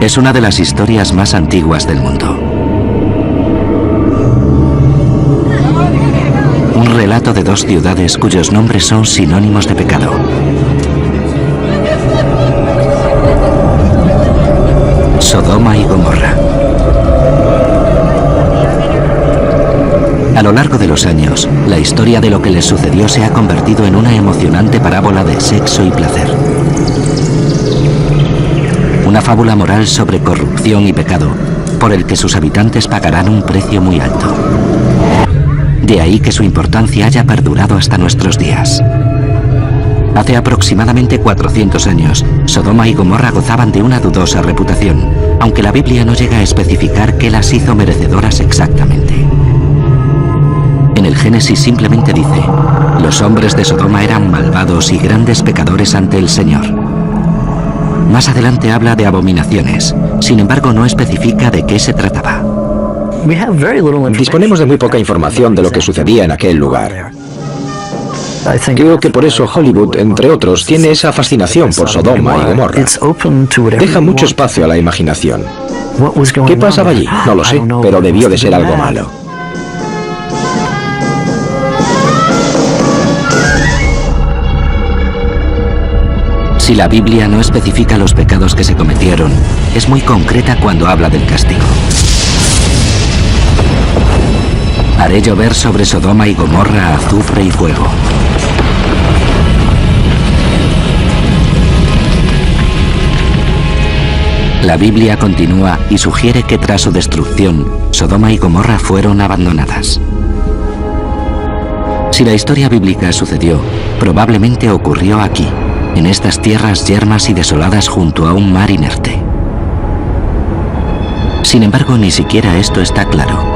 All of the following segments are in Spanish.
Es una de las historias más antiguas del mundo. Un relato de dos ciudades cuyos nombres son sinónimos de pecado. Sodoma y Gomorra. A lo largo de los años, la historia de lo que les sucedió se ha convertido en una emocionante parábola de sexo y placer. Una fábula moral sobre corrupción y pecado, por el que sus habitantes pagarán un precio muy alto. De ahí que su importancia haya perdurado hasta nuestros días. Hace aproximadamente 400 años, Sodoma y Gomorra gozaban de una dudosa reputación, aunque la Biblia no llega a especificar qué las hizo merecedoras exactamente. En el Génesis simplemente dice: los hombres de Sodoma eran malvados y grandes pecadores ante el Señor. Más adelante habla de abominaciones, sin embargo no especifica de qué se trataba. Disponemos de muy poca información de lo que sucedía en aquel lugar. Creo que por eso Hollywood, entre otros, tiene esa fascinación por Sodoma y Gomorra. Deja mucho espacio a la imaginación. ¿Qué pasaba allí? No lo sé, pero debió de ser algo malo. Si la Biblia no especifica los pecados que se cometieron, es muy concreta cuando habla del castigo. Haré llover sobre Sodoma y Gomorra azufre y fuego. La Biblia continúa y sugiere que tras su destrucción, Sodoma y Gomorra fueron abandonadas. Si la historia bíblica sucedió, probablemente ocurrió aquí, en estas tierras yermas y desoladas junto a un mar inerte. Sin embargo, ni siquiera esto está claro.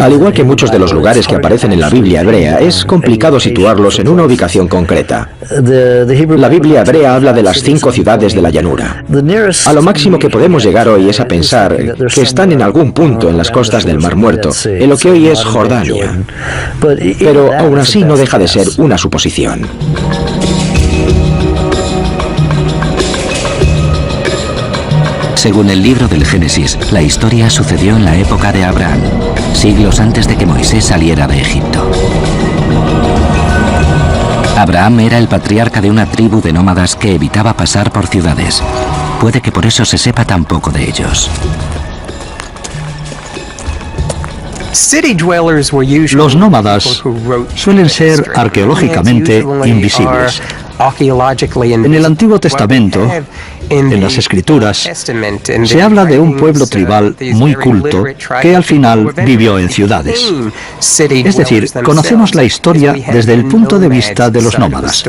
Al igual que muchos de los lugares que aparecen en la Biblia hebrea, es complicado situarlos en una ubicación concreta. La Biblia hebrea habla de las 5 ciudades de la llanura. A lo máximo que podemos llegar hoy es a pensar que están en algún punto en las costas del Mar Muerto, en lo que hoy es Jordania. Pero aún así no deja de ser una suposición. Según el libro del Génesis, la historia sucedió en la época de Abraham, siglos antes de que Moisés saliera de Egipto. Abraham era el patriarca de una tribu de nómadas que evitaba pasar por ciudades. Puede que por eso se sepa tan poco de ellos. Los nómadas suelen ser arqueológicamente invisibles. En el Antiguo Testamento, en las Escrituras, se habla de un pueblo tribal muy culto que al final vivió en ciudades. Es decir, conocemos la historia desde el punto de vista de los nómadas.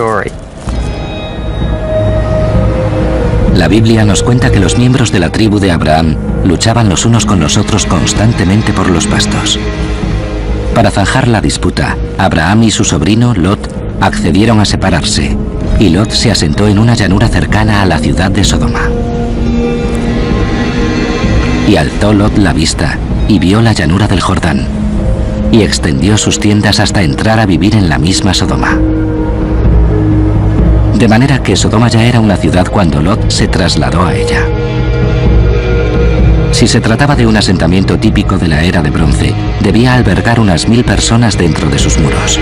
La Biblia nos cuenta que los miembros de la tribu de Abraham luchaban los unos con los otros constantemente por los pastos. Para zanjar la disputa, Abraham y su sobrino Lot accedieron a separarse, y Lot se asentó en una llanura cercana a la ciudad de Sodoma. Y alzó Lot la vista y vio la llanura del Jordán, y extendió sus tiendas hasta entrar a vivir en la misma Sodoma. De manera que Sodoma ya era una ciudad cuando Lot se trasladó a ella. Si se trataba de un asentamiento típico de la era de bronce, debía albergar unas 1000 personas dentro de sus muros.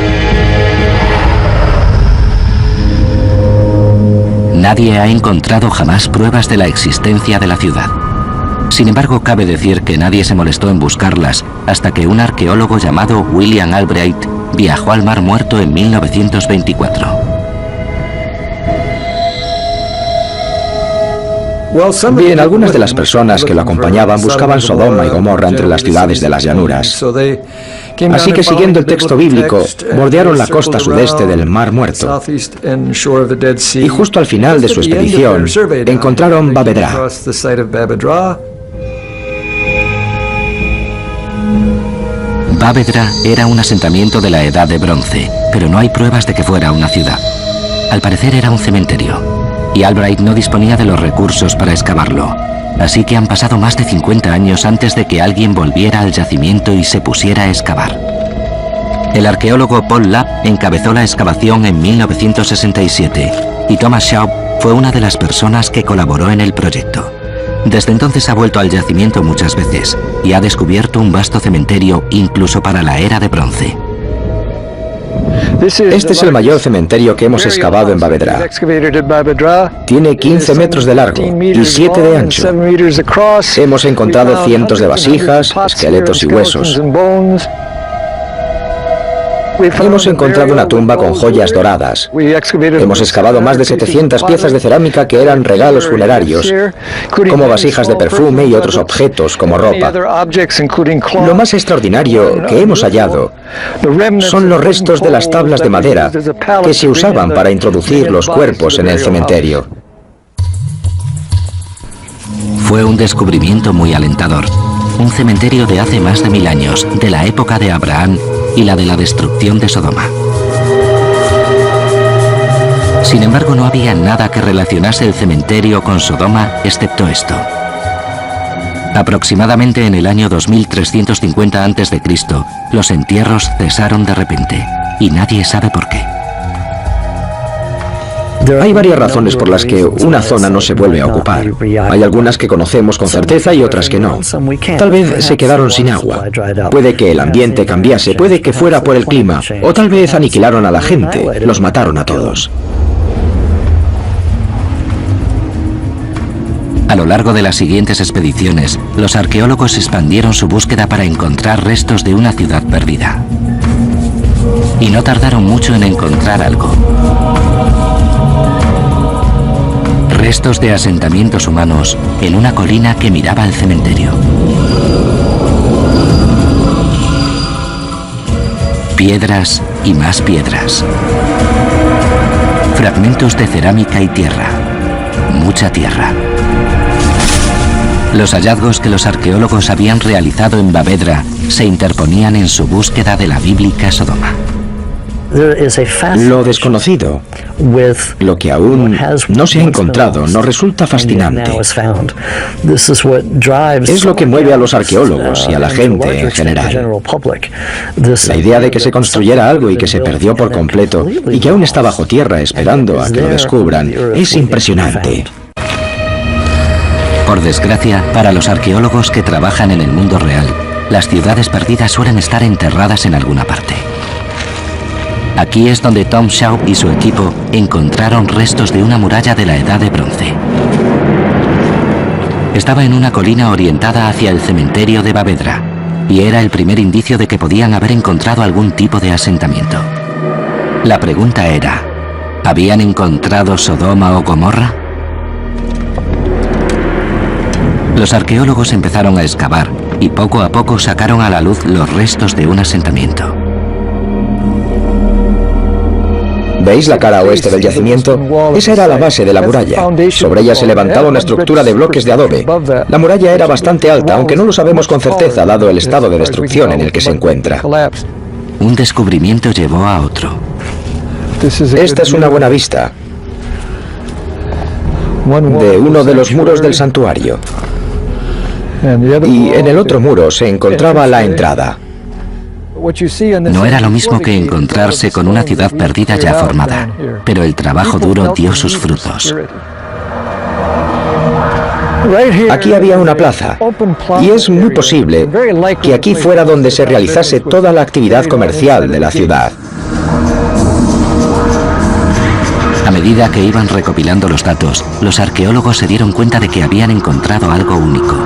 Nadie ha encontrado jamás pruebas de la existencia de la ciudad. Sin embargo, cabe decir que nadie se molestó en buscarlas hasta que un arqueólogo llamado William Albright viajó al Mar Muerto en 1924. Bien, algunas de las personas que lo acompañaban buscaban Sodoma y Gomorra entre las ciudades de las llanuras. Así que siguiendo el texto bíblico, bordearon la costa sudeste del Mar Muerto. Y justo al final de su expedición, encontraron Babedra. Babedra era un asentamiento de la Edad de Bronce, pero no hay pruebas de que fuera una ciudad. Al parecer era un cementerio, y Albright no disponía de los recursos para excavarlo. Así que han pasado más de 50 años antes de que alguien volviera al yacimiento y se pusiera a excavar. El arqueólogo Paul Lapp encabezó la excavación en 1967 y Thomas Schaub fue una de las personas que colaboró en el proyecto. Desde entonces ha vuelto al yacimiento muchas veces y ha descubierto un vasto cementerio incluso para la era de bronce. Este es el mayor cementerio que hemos excavado en Bavedra. Tiene 15 metros de largo y 7 de ancho. Hemos encontrado cientos de vasijas, esqueletos y huesos. Hemos encontrado una tumba con joyas doradas. Hemos excavado más de 700 piezas de cerámica que eran regalos funerarios, como vasijas de perfume y otros objetos como ropa. Lo más extraordinario que hemos hallado son los restos de las tablas de madera que se usaban para introducir los cuerpos en el cementerio. Fue un descubrimiento muy alentador. Un cementerio de hace más de 1000 años, de la época de Abraham y la de la destrucción de Sodoma. Sin embargo, no había nada que relacionase el cementerio con Sodoma excepto esto. Aproximadamente en el año 2350 a.C., los entierros cesaron de repente, y nadie sabe por qué. Hay varias razones por las que una zona no se vuelve a ocupar. Hay algunas que conocemos con certeza y otras que no. Tal vez se quedaron sin agua. Puede que el ambiente cambiase, puede que fuera por el clima, o tal vez aniquilaron a la gente, los mataron a todos. A lo largo de las siguientes expediciones, los arqueólogos expandieron su búsqueda para encontrar restos de una ciudad perdida. Y no tardaron mucho en encontrar algo. Restos de asentamientos humanos en una colina que miraba al cementerio. Piedras y más piedras. Fragmentos de cerámica y tierra. Mucha tierra. Los hallazgos que los arqueólogos habían realizado en Bavedra se interponían en su búsqueda de la bíblica Sodoma. Lo desconocido, lo que aún no se ha encontrado, nos resulta fascinante. Es lo que mueve a los arqueólogos y a la gente en general. La idea de que se construyera algo y que se perdió por completo y que aún está bajo tierra esperando a que lo descubran es impresionante. Por desgracia, para los arqueólogos que trabajan en el mundo real, las ciudades perdidas suelen estar enterradas en alguna parte. Aquí es donde Tom Shaw y su equipo encontraron restos de una muralla de la Edad de Bronce. Estaba en una colina orientada hacia el cementerio de Bavedra, y era el primer indicio de que podían haber encontrado algún tipo de asentamiento. La pregunta era, ¿habían encontrado Sodoma o Gomorra? Los arqueólogos empezaron a excavar y poco a poco sacaron a la luz los restos de un asentamiento. ¿Veis la cara oeste del yacimiento? Esa era la base de la muralla. Sobre ella se levantaba una estructura de bloques de adobe. La muralla era bastante alta, aunque no lo sabemos con certeza dado el estado de destrucción en el que se encuentra. Un descubrimiento llevó a otro. Esta es una buena vista de uno de los muros del santuario. Y en el otro muro se encontraba la entrada. No era lo mismo que encontrarse con una ciudad perdida ya formada, pero el trabajo duro dio sus frutos. Aquí había una plaza, y es muy posible que aquí fuera donde se realizase toda la actividad comercial de la ciudad. A medida que iban recopilando los datos, los arqueólogos se dieron cuenta de que habían encontrado algo único: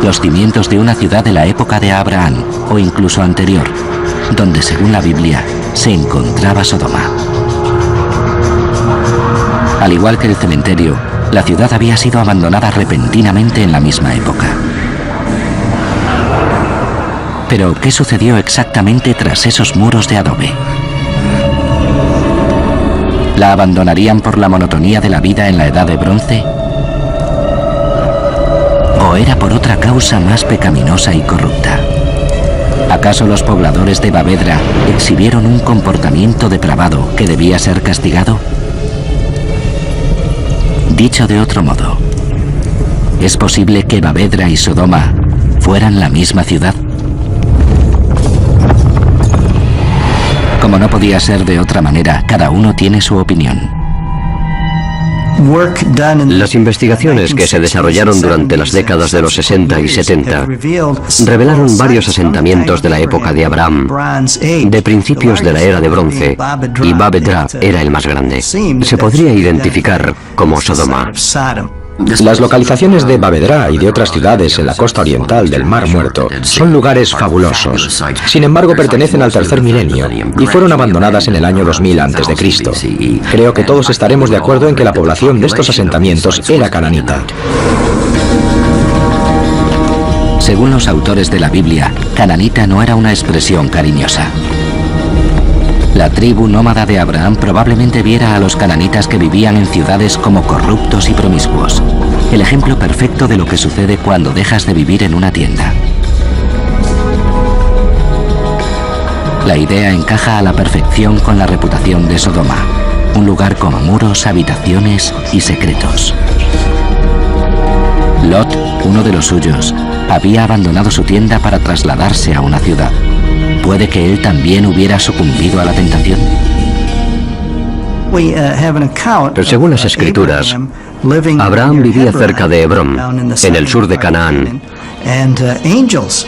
los cimientos de una ciudad de la época de Abraham, o incluso anterior, donde, según la Biblia, se encontraba Sodoma. Al igual que el cementerio, la ciudad había sido abandonada repentinamente en la misma época. Pero, ¿qué sucedió exactamente tras esos muros de adobe? ¿La abandonarían por la monotonía de la vida en la Edad de Bronce? ¿O era por otra causa más pecaminosa y corrupta? ¿Acaso los pobladores de Bavedra exhibieron un comportamiento depravado que debía ser castigado? Dicho de otro modo, ¿es posible que Bavedra y Sodoma fueran la misma ciudad? Como no podía ser de otra manera, cada uno tiene su opinión. Las investigaciones que se desarrollaron durante las décadas de los 60 y 70 revelaron varios asentamientos de la época de Abraham, de principios de la era de bronce, y Bab Edra era el más grande. Se podría identificar como Sodoma. Las localizaciones de Bab Edra y de otras ciudades en la costa oriental del Mar Muerto son lugares fabulosos. Sin embargo, pertenecen al tercer milenio y fueron abandonadas en el año 2000 a.C. Creo que todos estaremos de acuerdo en que la población de estos asentamientos era cananita. Según los autores de la Biblia, cananita no era una expresión cariñosa. La tribu nómada de Abraham probablemente viera a los cananitas que vivían en ciudades como corruptos y promiscuos. El ejemplo perfecto de lo que sucede cuando dejas de vivir en una tienda. La idea encaja a la perfección con la reputación de Sodoma, un lugar con muros, habitaciones y secretos. Lot, uno de los suyos, había abandonado su tienda para trasladarse a una ciudad. ¿Puede que él también hubiera sucumbido a la tentación? Pero según las escrituras, Abraham vivía cerca de Hebrón, en el sur de Canaán,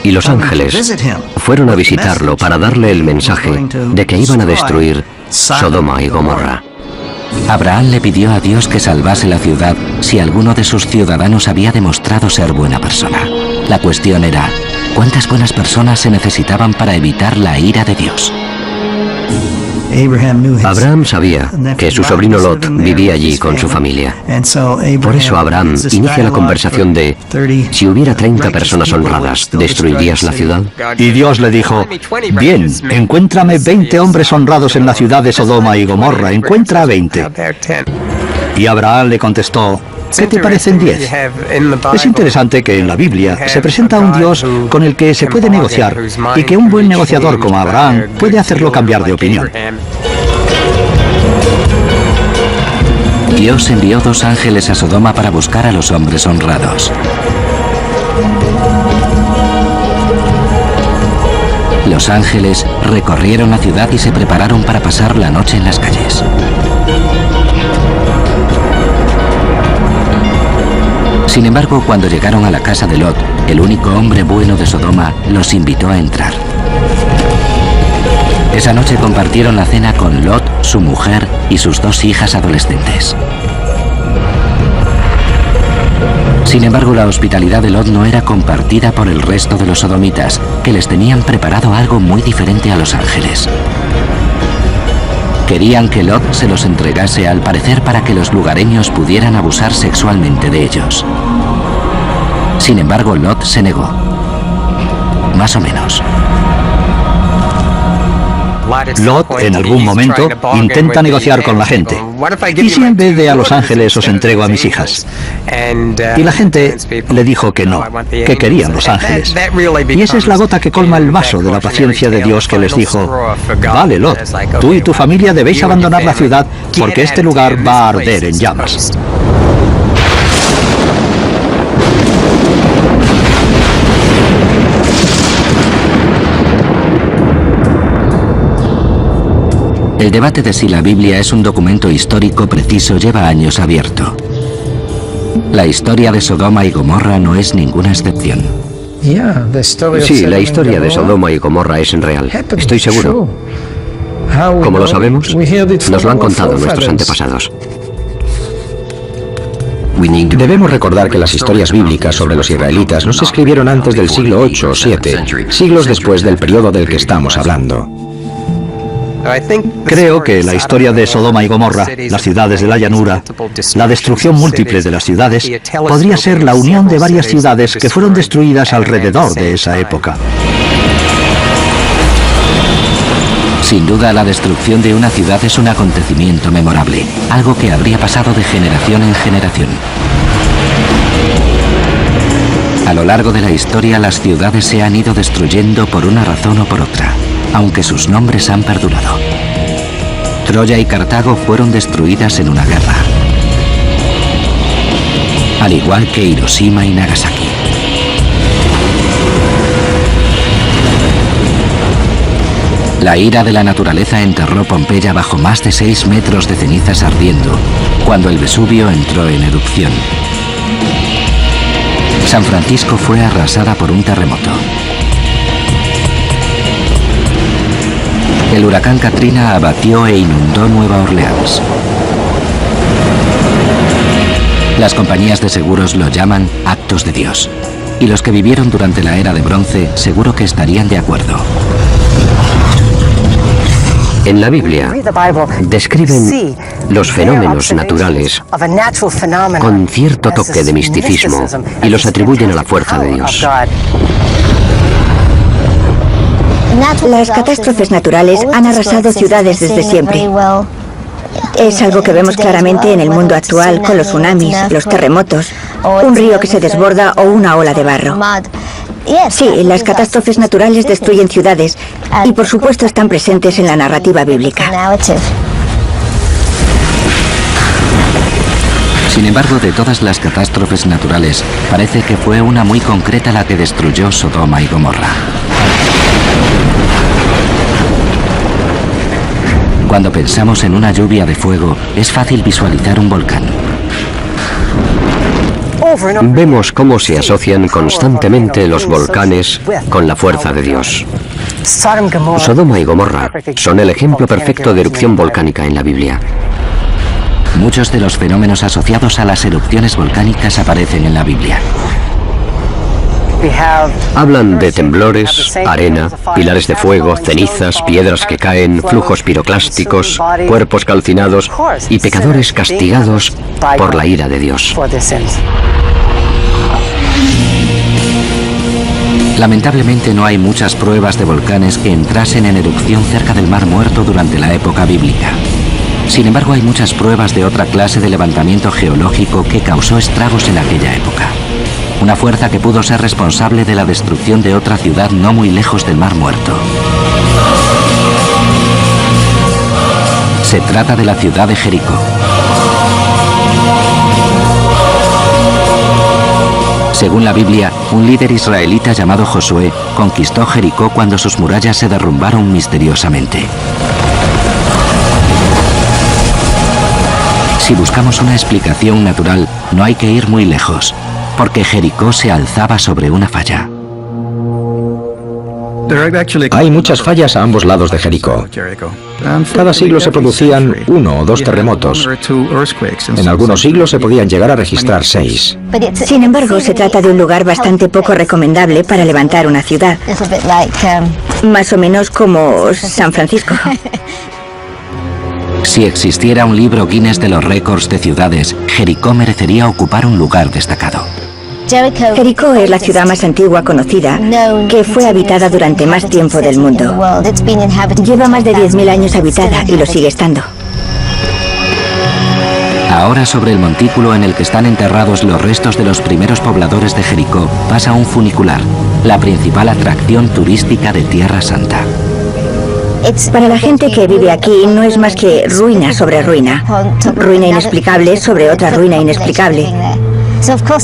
y los ángeles fueron a visitarlo para darle el mensaje de que iban a destruir Sodoma y Gomorra. Abraham le pidió a Dios que salvase la ciudad si alguno de sus ciudadanos había demostrado ser buena persona. La cuestión era, ¿cuántas buenas personas se necesitaban para evitar la ira de Dios? Abraham sabía que su sobrino Lot vivía allí con su familia. Por eso Abraham inicia la conversación de, si hubiera 30 personas honradas, ¿destruirías la ciudad? Y Dios le dijo, bien, encuéntrame 20 hombres honrados en la ciudad de Sodoma y Gomorra, encuentra a 20. Y Abraham le contestó, ¿qué te parecen 10? Es interesante que en la Biblia se presenta un Dios con el que se puede negociar y que un buen negociador como Abraham puede hacerlo cambiar de opinión. Dios envió 2 ángeles a Sodoma para buscar a los hombres honrados. Los ángeles recorrieron la ciudad y se prepararon para pasar la noche en las calles. Sin embargo, cuando llegaron a la casa de Lot, el único hombre bueno de Sodoma los invitó a entrar. Esa noche compartieron la cena con Lot, su mujer y sus 2 hijas adolescentes. Sin embargo, la hospitalidad de Lot no era compartida por el resto de los sodomitas, que les tenían preparado algo muy diferente a los ángeles. Querían que Lot se los entregase al parecer para que los lugareños pudieran abusar sexualmente de ellos. Sin embargo, Lot se negó. Más o menos. Lot, en algún momento, intenta negociar con la gente. ¿Y si en vez de a los ángeles os entrego a mis hijas? Y la gente le dijo que no, que querían los ángeles. Y esa es la gota que colma el vaso de la paciencia de Dios, que les dijo, vale, Lot, tú y tu familia debéis abandonar la ciudad porque este lugar va a arder en llamas. El debate de si la Biblia es un documento histórico preciso lleva años abierto. La historia de Sodoma y Gomorra no es ninguna excepción. Sí, la historia de Sodoma y Gomorra es real, estoy seguro. ¿Cómo lo sabemos? Nos lo han contado nuestros antepasados. Debemos recordar que las historias bíblicas sobre los israelitas no se escribieron antes del siglo VIII o VII, siglos después del periodo del que estamos hablando. Creo que la historia de Sodoma y Gomorra, las ciudades de la llanura, la destrucción múltiple de las ciudades, podría ser la unión de varias ciudades que fueron destruidas alrededor de esa época. Sin duda, la destrucción de una ciudad es un acontecimiento memorable, algo que habría pasado de generación en generación. A lo largo de la historia, las ciudades se han ido destruyendo por una razón o por otra, aunque sus nombres han perdurado. Troya y Cartago fueron destruidas en una guerra, al igual que Hiroshima y Nagasaki. La ira de la naturaleza enterró Pompeya bajo más de 6 metros de cenizas ardiendo, cuando el Vesubio entró en erupción. San Francisco fue arrasada por un terremoto. El huracán Katrina abatió e inundó Nueva Orleans. Las compañías de seguros lo llaman actos de Dios. Y los que vivieron durante la era de bronce seguro que estarían de acuerdo. En la Biblia describen los fenómenos naturales con cierto toque de misticismo y los atribuyen a la fuerza de Dios. Las catástrofes naturales han arrasado ciudades desde siempre. Es algo que vemos claramente en el mundo actual con los tsunamis, los terremotos, un río que se desborda o una ola de barro. Sí, las catástrofes naturales destruyen ciudades y por supuesto están presentes en la narrativa bíblica. Sin embargo, de todas las catástrofes naturales, parece que fue una muy concreta la que destruyó Sodoma y Gomorra. Cuando pensamos en una lluvia de fuego, es fácil visualizar un volcán. Vemos cómo se asocian constantemente los volcanes con la fuerza de Dios. Sodoma y Gomorra son el ejemplo perfecto de erupción volcánica en la Biblia. Muchos de los fenómenos asociados a las erupciones volcánicas aparecen en la Biblia. Hablan de temblores, arena, pilares de fuego, cenizas, piedras que caen, flujos piroclásticos, cuerpos calcinados y pecadores castigados por la ira de Dios. Lamentablemente no hay muchas pruebas de volcanes que entrasen en erupción cerca del Mar Muerto durante la época bíblica. Sin embargo, hay muchas pruebas de otra clase de levantamiento geológico que causó estragos en aquella época. Una fuerza que pudo ser responsable de la destrucción de otra ciudad no muy lejos del Mar Muerto. Se trata de la ciudad de Jericó. Según la Biblia, un líder israelita llamado Josué conquistó Jericó cuando sus murallas se derrumbaron misteriosamente. Si buscamos una explicación natural, no hay que ir muy lejos, porque Jericó se alzaba sobre una falla. Hay muchas fallas a ambos lados de Jericó. Cada siglo se producían 1 o 2 terremotos. En algunos siglos se podían llegar a registrar 6. Sin embargo, se trata de un lugar bastante poco recomendable para levantar una ciudad. Más o menos como San Francisco. Si existiera un libro Guinness de los récords de ciudades, Jericó merecería ocupar un lugar destacado. Jericó es la ciudad más antigua conocida, que fue habitada durante más tiempo del mundo. Lleva más de 10.000 años habitada y lo sigue estando. Ahora sobre el montículo en el que están enterrados los restos de los primeros pobladores de Jericó pasa un funicular, la principal atracción turística de Tierra Santa. Para la gente que vive aquí no es más que ruina sobre ruina, ruina inexplicable sobre otra ruina inexplicable.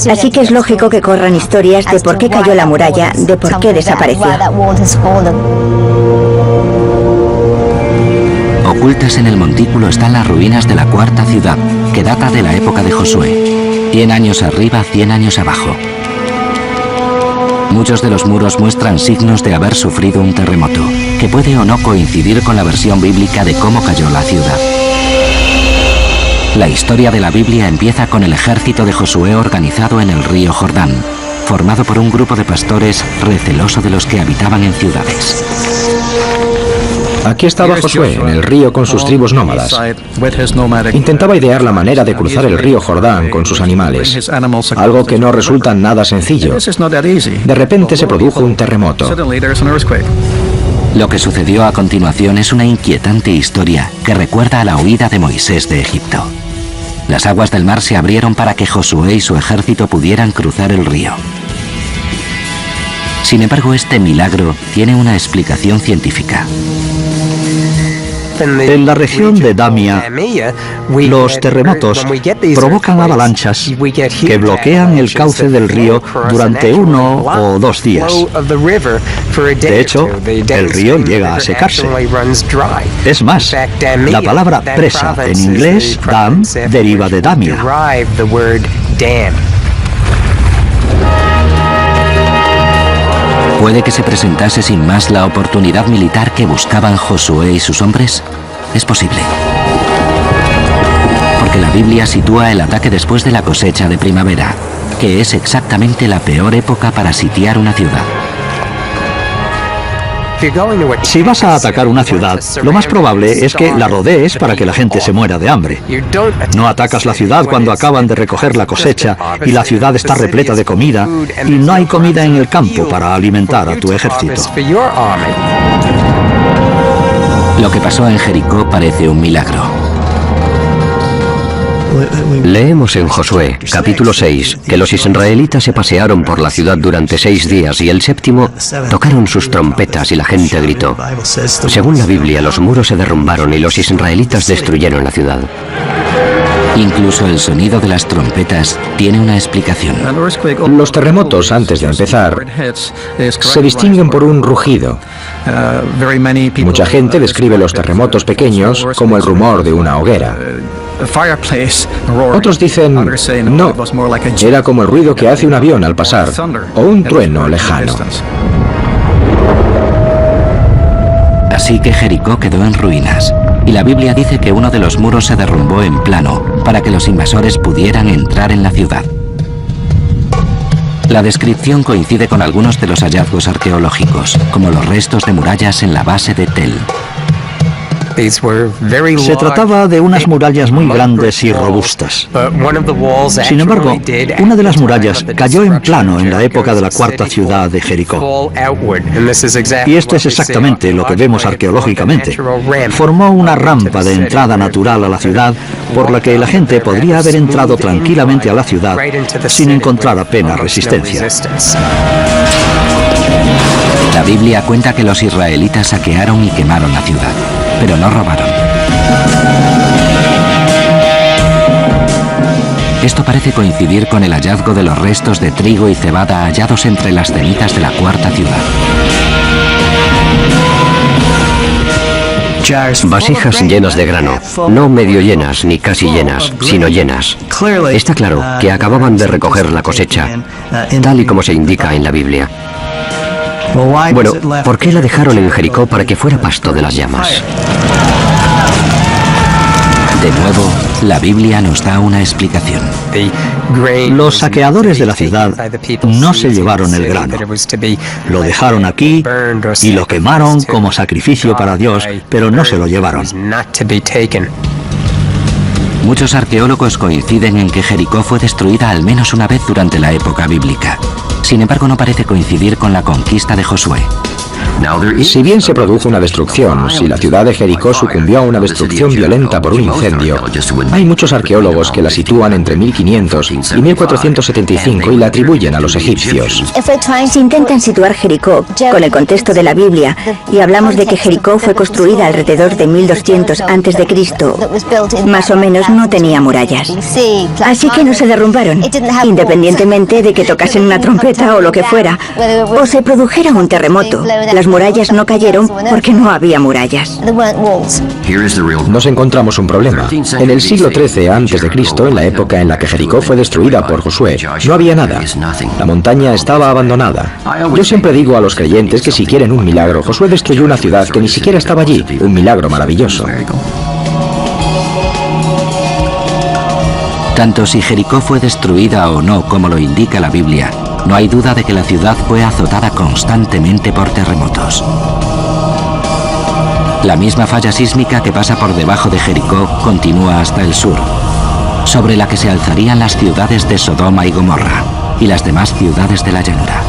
Así que es lógico que corran historias de por qué cayó la muralla, de por qué desapareció. Ocultas en el montículo están las ruinas de la cuarta ciudad, que data de la época de Josué. 100 años arriba, 100 años abajo. Muchos de los muros muestran signos de haber sufrido un terremoto, que puede o no coincidir con la versión bíblica de cómo cayó la ciudad. La historia de la Biblia empieza con el ejército de Josué organizado en el río Jordán, formado por un grupo de pastores receloso de los que habitaban en ciudades. Aquí estaba Josué, en el río con sus tribus nómadas. Intentaba idear la manera de cruzar el río Jordán con sus animales, algo que no resulta nada sencillo. De repente se produjo un terremoto. Lo que sucedió a continuación es una inquietante historia que recuerda a la huida de Moisés de Egipto. Las aguas del mar se abrieron para que Josué y su ejército pudieran cruzar el río. Sin embargo, este milagro tiene una explicación científica. En la región de Damia, los terremotos provocan avalanchas que bloquean el cauce del río durante 1 o 2 días. De hecho, el río llega a secarse. Es más, la palabra presa en inglés, dam, deriva de Damia. ¿Puede que se presentase sin más la oportunidad militar que buscaban Josué y sus hombres? Es posible. Porque la Biblia sitúa el ataque después de la cosecha de primavera, que es exactamente la peor época para sitiar una ciudad. Si vas a atacar una ciudad, lo más probable es que la rodees para que la gente se muera de hambre. No atacas la ciudad cuando acaban de recoger la cosecha y la ciudad está repleta de comida y no hay comida en el campo para alimentar a tu ejército. Lo que pasó en Jericó parece un milagro. Leemos en Josué, capítulo 6, que los israelitas se pasearon por la ciudad durante 6 días y el séptimo tocaron sus trompetas y la gente gritó. Según la Biblia, los muros se derrumbaron y los israelitas destruyeron la ciudad. Incluso el sonido de las trompetas tiene una explicación. Los terremotos, antes de empezar, se distinguen por un rugido. Mucha gente describe los terremotos pequeños como el rumor de una hoguera. Otros dicen, no, era como el ruido que hace un avión al pasar, o un trueno lejano. Así que Jericó quedó en ruinas, y la Biblia dice que uno de los muros se derrumbó en plano para que los invasores pudieran entrar en la ciudad. La descripción coincide con algunos de los hallazgos arqueológicos, como los restos de murallas en la base de Tel. Se trataba de unas murallas muy grandes y robustas. Sin embargo, una de las murallas cayó en plano en la época de la cuarta ciudad de Jericó. Y esto es exactamente lo que vemos arqueológicamente. Formó una rampa de entrada natural a la ciudad por la que la gente podría haber entrado tranquilamente a la ciudad sin encontrar apenas resistencia. La Biblia cuenta que los israelitas saquearon y quemaron la ciudad, pero no robaron. Esto parece coincidir con el hallazgo de los restos de trigo y cebada hallados entre las cenizas de la cuarta ciudad. Vasijas llenas de grano, no medio llenas ni casi llenas, sino llenas. Está claro que acababan de recoger la cosecha, tal y como se indica en la Biblia. Bueno, ¿por qué la dejaron en Jericó para que fuera pasto de las llamas? De nuevo, la Biblia nos da una explicación. Los saqueadores de la ciudad no se llevaron el grano. Lo dejaron aquí y lo quemaron como sacrificio para Dios, pero no se lo llevaron. Muchos arqueólogos coinciden en que Jericó fue destruida al menos una vez durante la época bíblica. Sin embargo, no parece coincidir con la conquista de Josué. Si bien se produjo una destrucción, si la ciudad de Jericó sucumbió a una destrucción violenta por un incendio, hay muchos arqueólogos que la sitúan entre 1500 y 1475 y la atribuyen a los egipcios. Si intentan situar Jericó con el contexto de la Biblia y hablamos de que Jericó fue construida alrededor de 1200 a.C., más o menos no tenía murallas. Así que no se derrumbaron, independientemente de que tocasen una trompeta o lo que fuera, o se produjera un terremoto. Las murallas no cayeron porque no había murallas. Nos encontramos un problema. En el siglo XIII a.C., en la época en la que Jericó fue destruida por Josué, no había nada. La montaña estaba abandonada. Yo siempre digo a los creyentes que si quieren un milagro, Josué destruyó una ciudad que ni siquiera estaba allí. Un milagro maravilloso. Tanto si Jericó fue destruida o no, como lo indica la Biblia, no hay duda de que la ciudad fue azotada constantemente por terremotos. La misma falla sísmica que pasa por debajo de Jericó continúa hasta el sur, sobre la que se alzarían las ciudades de Sodoma y Gomorra y las demás ciudades de la llanura.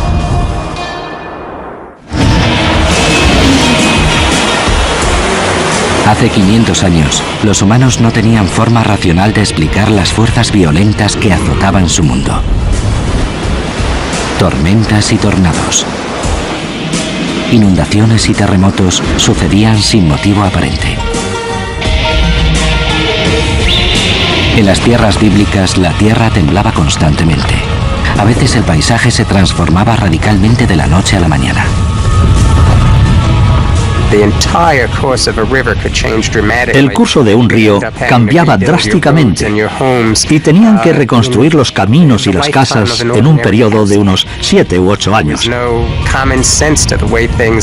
Hace 500 años, los humanos no tenían forma racional de explicar las fuerzas violentas que azotaban su mundo. Tormentas y tornados, inundaciones y terremotos sucedían sin motivo aparente. En las tierras bíblicas, la tierra temblaba constantemente. A veces el paisaje se transformaba radicalmente de la noche a la mañana. El curso de un río cambiaba drásticamente y tenían que reconstruir los caminos y las casas en un periodo de unos 7 u 8 años.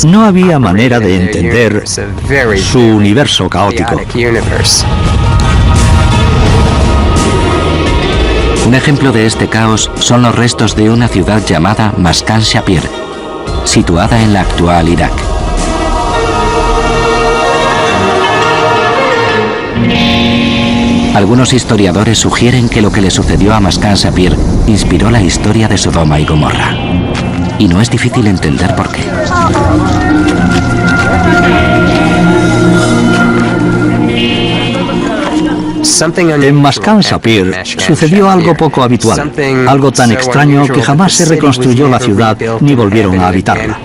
No había manera de entender su universo caótico. Un ejemplo de este caos son los restos de una ciudad llamada Maskan Shapir, situada en la actual Irak. Algunos historiadores sugieren que lo que le sucedió a Maskan Shapir inspiró la historia de Sodoma y Gomorra. Y no es difícil entender por qué. En Maskan Shapir sucedió algo poco habitual, algo tan extraño que jamás se reconstruyó la ciudad ni volvieron a habitarla.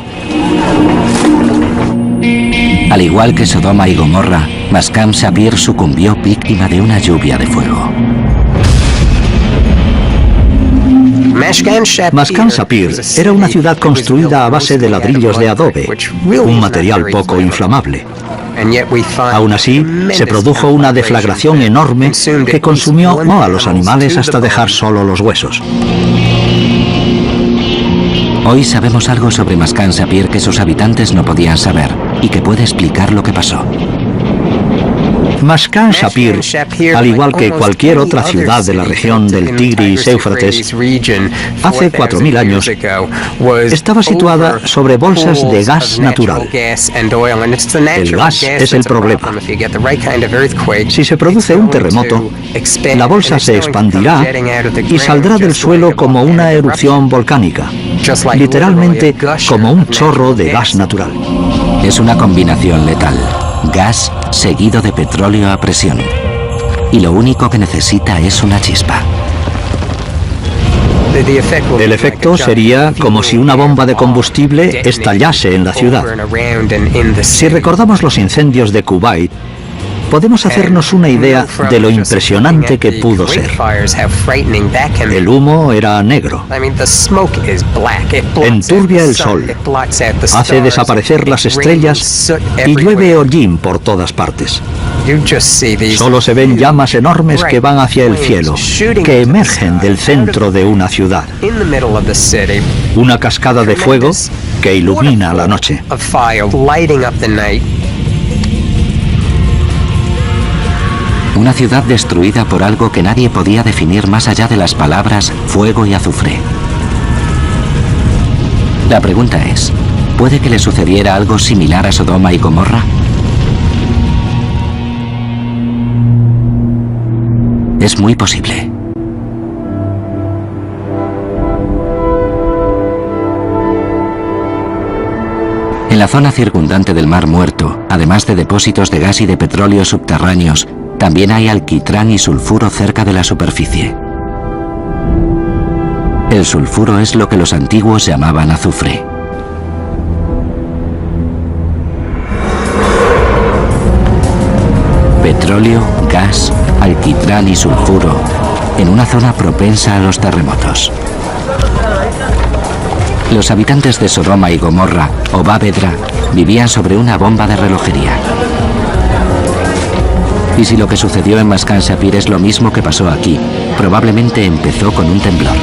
Al igual que Sodoma y Gomorra, Maskan Shapir sucumbió víctima de una lluvia de fuego. Maskan Shapir era una ciudad construida a base de ladrillos de adobe, un material poco inflamable. Aún así, se produjo una deflagración enorme que consumió no a los animales hasta dejar solo los huesos. Hoy sabemos algo sobre Maskan Shapir que sus habitantes no podían saber y que puede explicar lo que pasó. Maskan Shapir, al igual que cualquier otra ciudad de la región del Tigris y Éufrates, hace 4000 años, estaba situada sobre bolsas de gas natural. El gas es el problema. Si se produce un terremoto, la bolsa se expandirá y saldrá del suelo como una erupción volcánica, literalmente como un chorro de gas natural. Es una combinación letal. Gas seguido de petróleo a presión. Y lo único que necesita es una chispa. El efecto sería como si una bomba de combustible estallase en la ciudad. Si recordamos los incendios de Kuwait, podemos hacernos una idea de lo impresionante que pudo ser. El humo era negro. Enturbia el sol, hace desaparecer las estrellas y llueve hollín por todas partes. Solo se ven llamas enormes que van hacia el cielo, que emergen del centro de una ciudad. Una cascada de fuego que ilumina la noche. Una ciudad destruida por algo que nadie podía definir más allá de las palabras fuego y azufre. La pregunta es, ¿puede que le sucediera algo similar a Sodoma y Gomorra? Es muy posible. En la zona circundante del Mar Muerto, además de depósitos de gas y de petróleo subterráneos, también hay alquitrán y sulfuro cerca de la superficie. El sulfuro es lo que los antiguos llamaban azufre. Petróleo, gas, alquitrán y sulfuro en una zona propensa a los terremotos. Los habitantes de Sodoma y Gomorra, o Bab-edra, vivían sobre una bomba de relojería. Y si lo que sucedió en Maskan Shapir es lo mismo que pasó aquí, probablemente empezó con un temblor.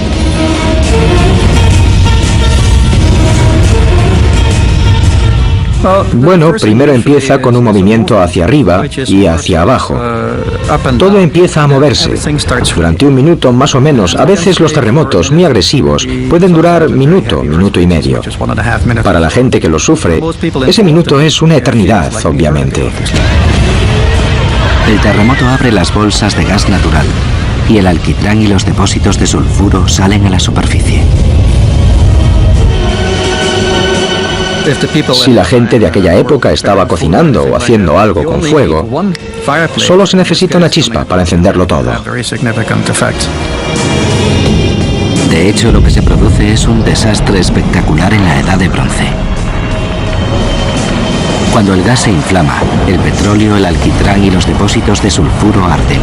Bueno, primero empieza con un movimiento hacia arriba y hacia abajo. Todo empieza a moverse. Durante un minuto más o menos, a veces los terremotos muy agresivos pueden durar minuto, minuto y medio. Para la gente que lo sufre, ese minuto es una eternidad, obviamente. El terremoto abre las bolsas de gas natural y el alquitrán y los depósitos de sulfuro salen a la superficie. Si la gente de aquella época estaba cocinando o haciendo algo con fuego, solo se necesita una chispa para encenderlo todo. De hecho, lo que se produce es un desastre espectacular en la Edad de Bronce. Cuando el gas se inflama, el petróleo, el alquitrán y los depósitos de sulfuro arden.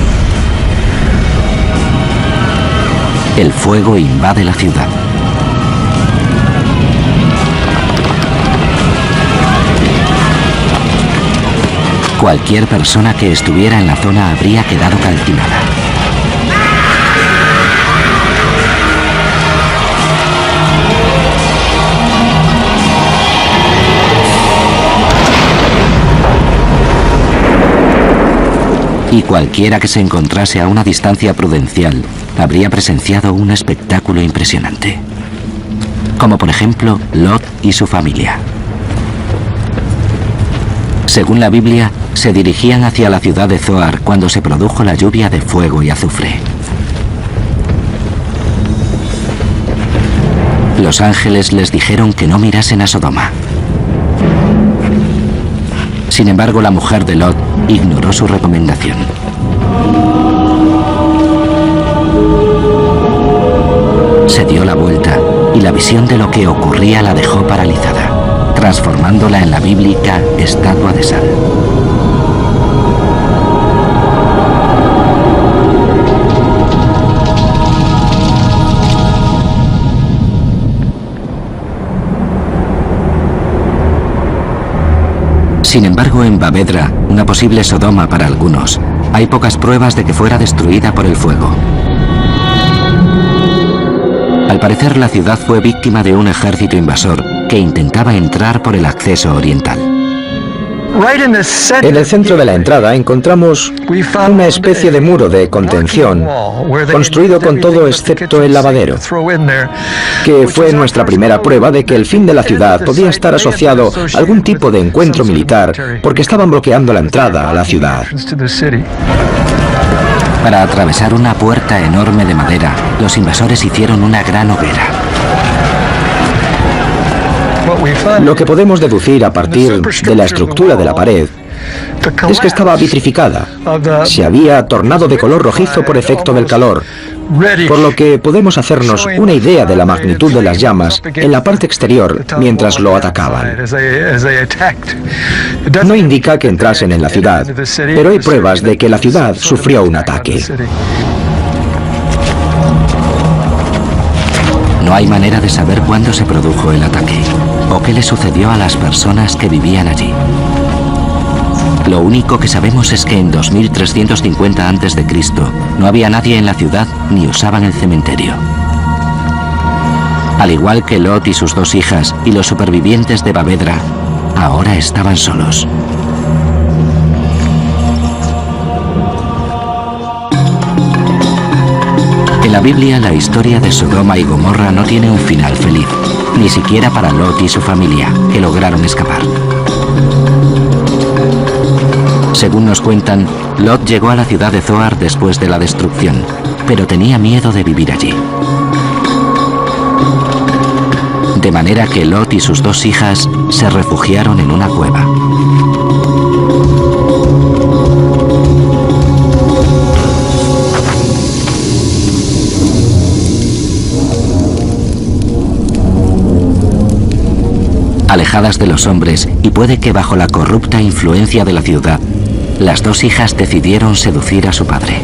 El fuego invade la ciudad. Cualquier persona que estuviera en la zona habría quedado calcinada. Y cualquiera que se encontrase a una distancia prudencial habría presenciado un espectáculo impresionante. Como por ejemplo, Lot y su familia. Según la Biblia, se dirigían hacia la ciudad de Zoar cuando se produjo la lluvia de fuego y azufre. Los ángeles les dijeron que no mirasen a Sodoma. Sin embargo, la mujer de Lot ignoró su recomendación. Se dio la vuelta y la visión de lo que ocurría la dejó paralizada, transformándola en la bíblica estatua de sal. Sin embargo, en Bavedra, una posible Sodoma para algunos, hay pocas pruebas de que fuera destruida por el fuego. Al parecer, la ciudad fue víctima de un ejército invasor que intentaba entrar por el acceso oriental. En el centro de la entrada encontramos una especie de muro de contención, construido con todo excepto el lavadero, que fue nuestra primera prueba de que el fin de la ciudad podía estar asociado a algún tipo de encuentro militar, porque estaban bloqueando la entrada a la ciudad. Para atravesar una puerta enorme de madera, los invasores hicieron una gran hoguera. Lo que podemos deducir a partir de la estructura de la pared es que estaba vitrificada. Se había tornado de color rojizo por efecto del calor, por lo que podemos hacernos una idea de la magnitud de las llamas en la parte exterior mientras lo atacaban. No indica que entrasen en la ciudad, pero hay pruebas de que la ciudad sufrió un ataque. No hay manera de saber cuándo se produjo el ataque o qué le sucedió a las personas que vivían allí. Lo único que sabemos es que en 2350 a.C. no había nadie en la ciudad ni usaban el cementerio. Al igual que Lot y sus dos hijas y los supervivientes de Bavedra, ahora estaban solos. En la Biblia, la historia de Sodoma y Gomorra no tiene un final feliz, ni siquiera para Lot y su familia, que lograron escapar. Según nos cuentan, Lot llegó a la ciudad de Zoar después de la destrucción, pero tenía miedo de vivir allí. De manera que Lot y sus dos hijas se refugiaron en una cueva. Alejadas de los hombres y puede que bajo la corrupta influencia de la ciudad, las dos hijas decidieron seducir a su padre.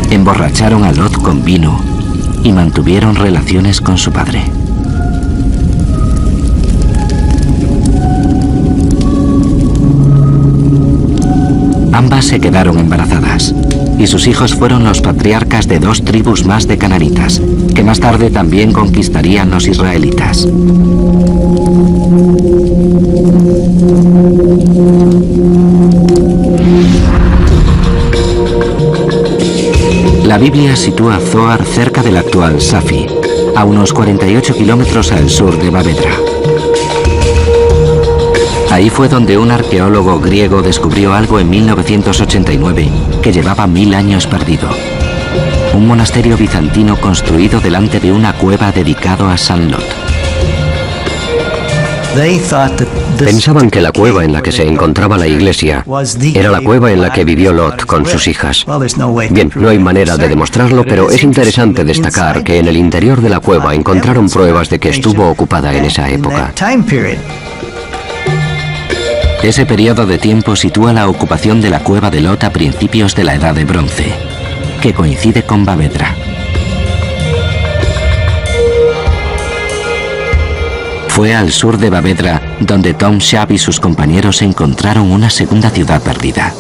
Emborracharon a Lot con vino y mantuvieron relaciones con su padre. Ambas se quedaron embarazadas y sus hijos fueron los patriarcas de dos tribus más de cananitas, que más tarde también conquistarían los israelitas. La Biblia sitúa Zoar cerca del actual Safi, a unos 48 kilómetros al sur de Bavedra. Ahí fue donde un arqueólogo griego descubrió algo en 1989 que llevaba 1000 años perdido. Un monasterio bizantino construido delante de una cueva dedicado a San Lot. Pensaban que la cueva en la que se encontraba la iglesia era la cueva en la que vivió Lot con sus hijas. Bien, no hay manera de demostrarlo, pero es interesante destacar que en el interior de la cueva encontraron pruebas de que estuvo ocupada en esa época. Ese periodo de tiempo sitúa la ocupación de la cueva de Lot a principios de la Edad de Bronce, que coincide con Bavedra. Fue al sur de Bavedra donde Tom Schaap y sus compañeros encontraron una segunda ciudad perdida.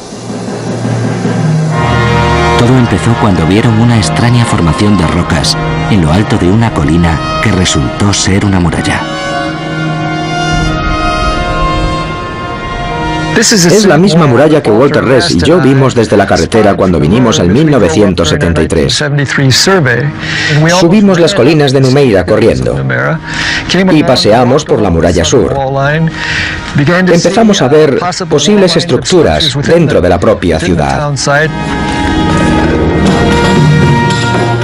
Todo empezó cuando vieron una extraña formación de rocas en lo alto de una colina que resultó ser una muralla. Es la misma muralla que Walter Ress y yo vimos desde la carretera cuando vinimos en 1973. Subimos las colinas de Numeira corriendo y paseamos por la muralla sur. Empezamos a ver posibles estructuras dentro de la propia ciudad.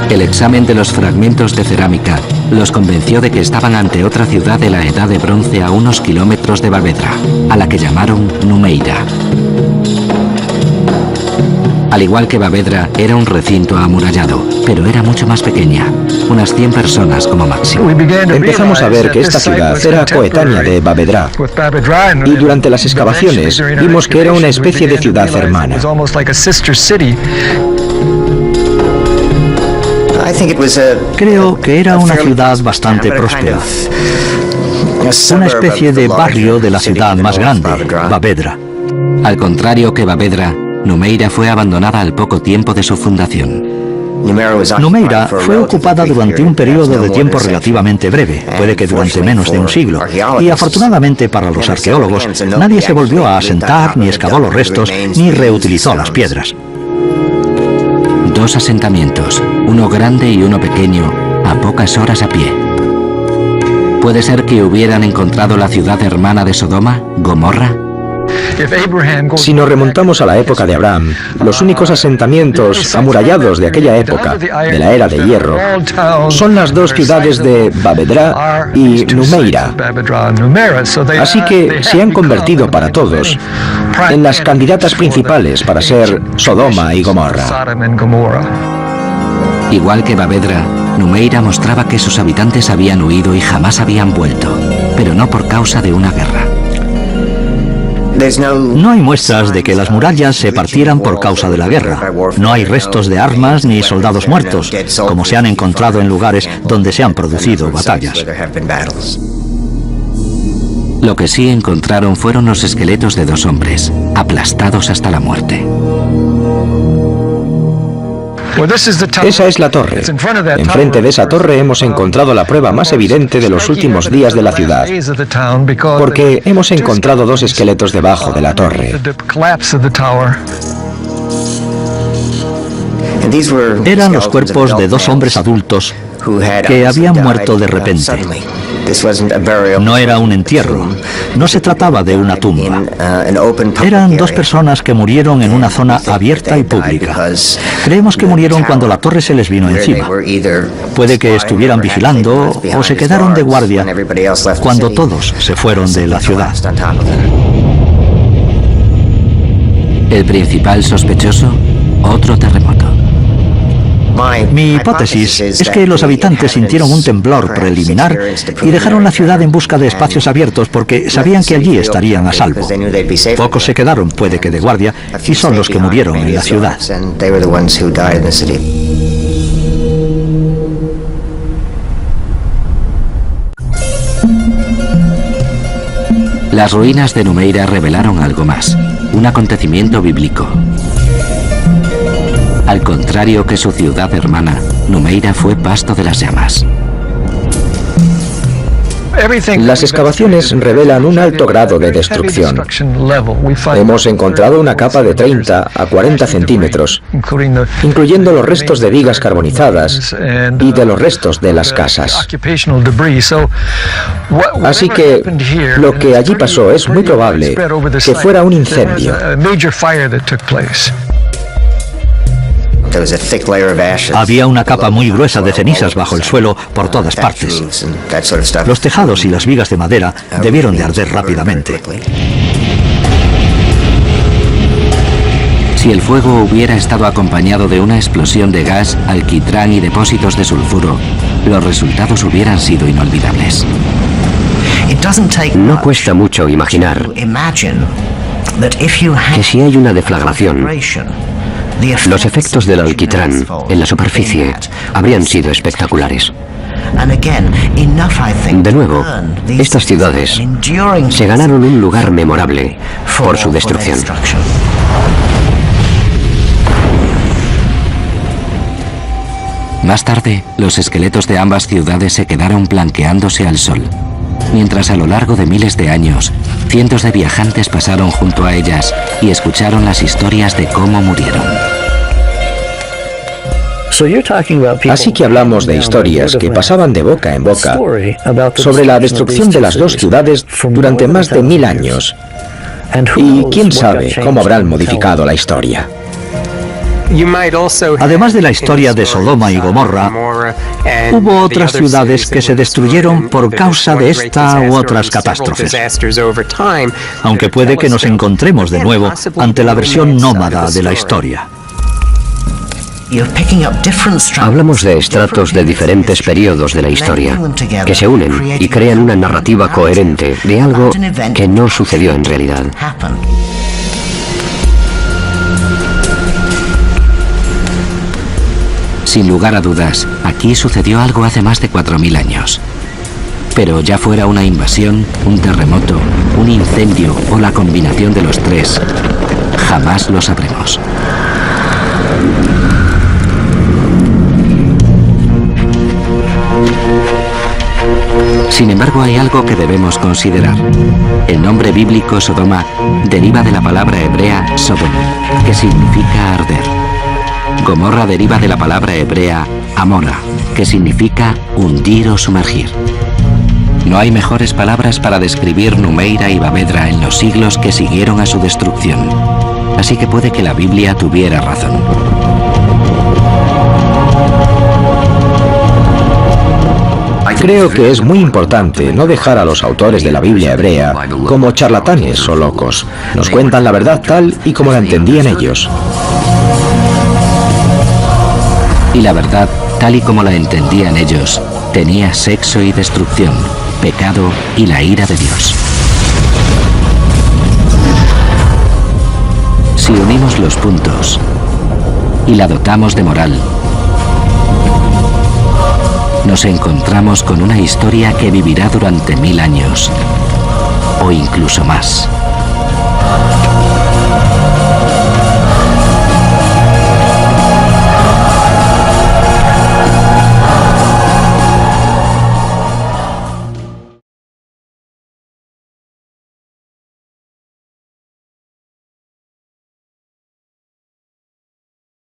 El examen de los fragmentos de cerámica los convenció de que estaban ante otra ciudad de la Edad de Bronce a unos kilómetros de Bavedra, a la que llamaron Numeira. Al igual que Bavedra, era un recinto amurallado, pero era mucho más pequeña, unas 100 personas como máximo. Empezamos a ver que esta ciudad era coetánea de Bavedra, y durante las excavaciones vimos que era una especie de ciudad hermana. Creo que era una ciudad bastante próspera, una especie de barrio de la ciudad más grande, Bavedra. Al contrario que Bavedra, Numeira fue abandonada al poco tiempo de su fundación. Numeira fue ocupada durante un periodo de tiempo relativamente breve, puede que durante menos de un siglo, y afortunadamente para los arqueólogos, nadie se volvió a asentar, ni excavó los restos, ni reutilizó las piedras. Dos asentamientos, uno grande y uno pequeño, a pocas horas a pie. ¿Puede ser que hubieran encontrado la ciudad hermana de Sodoma, Gomorra? Si nos remontamos a la época de Abraham, los únicos asentamientos amurallados de aquella época, de la era de hierro, son las dos ciudades de Bavedra y Numeira. Así que se han convertido para todos en las candidatas principales para ser Sodoma y Gomorra. Igual que Bavedra, Numeira mostraba que sus habitantes habían huido y jamás habían vuelto, pero no por causa de una guerra. No hay muestras de que las murallas se partieran por causa de la guerra. No hay restos de armas ni soldados muertos, como se han encontrado en lugares donde se han producido batallas. Lo que sí encontraron fueron los esqueletos de dos hombres, aplastados hasta la muerte. Esa es la torre. Enfrente de esa torre hemos encontrado la prueba más evidente de los últimos días de la ciudad, porque hemos encontrado dos esqueletos debajo de la torre. Eran los cuerpos de dos hombres adultos que habían muerto de repente. No era un entierro, no se trataba de una tumba. Eran dos personas que murieron en una zona abierta y pública. Creemos que murieron cuando la torre se les vino encima. Puede que estuvieran vigilando o se quedaron de guardia cuando todos se fueron de la ciudad. El principal sospechoso, otro terremoto. Mi hipótesis es que los habitantes sintieron un temblor preliminar y dejaron la ciudad en busca de espacios abiertos porque sabían que allí estarían a salvo. Pocos se quedaron, puede que de guardia, y son los que murieron en la ciudad. Las ruinas de Numeira revelaron algo más, un acontecimiento bíblico. Al contrario que su ciudad hermana, Numeira fue pasto de las llamas. Las excavaciones revelan un alto grado de destrucción. Hemos encontrado una capa de 30 a 40 centímetros, incluyendo los restos de vigas carbonizadas y de los restos de las casas. Así que lo que allí pasó es muy probable que fuera un incendio. Había una capa muy gruesa de cenizas bajo el suelo por todas partes. Los tejados y las vigas de madera debieron de arder rápidamente. Si el fuego hubiera estado acompañado de una explosión de gas, alquitrán y depósitos de sulfuro, los resultados hubieran sido inolvidables. No cuesta mucho imaginar que si hay una deflagración, los efectos del alquitrán en la superficie habrían sido espectaculares. De nuevo, estas ciudades se ganaron un lugar memorable por su destrucción. Más tarde, los esqueletos de ambas ciudades se quedaron blanqueándose al sol, mientras a lo largo de miles de años, cientos de viajantes pasaron junto a ellas y escucharon las historias de cómo murieron. Así que hablamos de historias que pasaban de boca en boca sobre la destrucción de las dos ciudades durante más de 1000 años. Y quién sabe cómo habrán modificado la historia. Además de la historia de Sodoma y Gomorra, hubo otras ciudades que se destruyeron por causa de esta u otras catástrofes. Aunque puede que nos encontremos de nuevo ante la versión nómada de la historia. Hablamos de estratos de diferentes periodos de la historia, que se unen y crean una narrativa coherente de algo que no sucedió en realidad. Sin lugar a dudas, aquí sucedió algo hace más de 4000 años. Pero ya fuera una invasión, un terremoto, un incendio o la combinación de los tres, jamás lo sabremos. Sin embargo, hay algo que debemos considerar. El nombre bíblico Sodoma deriva de la palabra hebrea Sodom, que significa arder. Gomorra deriva de la palabra hebrea Amora, que significa hundir o sumergir. No hay mejores palabras para describir Numeira y Bavedra en los siglos que siguieron a su destrucción. Así que puede que la Biblia tuviera razón. Creo que es muy importante no dejar a los autores de la Biblia hebrea como charlatanes o locos. Nos cuentan la verdad tal y como la entendían ellos. Y la verdad, tal y como la entendían ellos, tenía sexo y destrucción, pecado y la ira de Dios. Si unimos los puntos y la dotamos de moral, nos encontramos con una historia que vivirá durante 1000 años, o incluso más.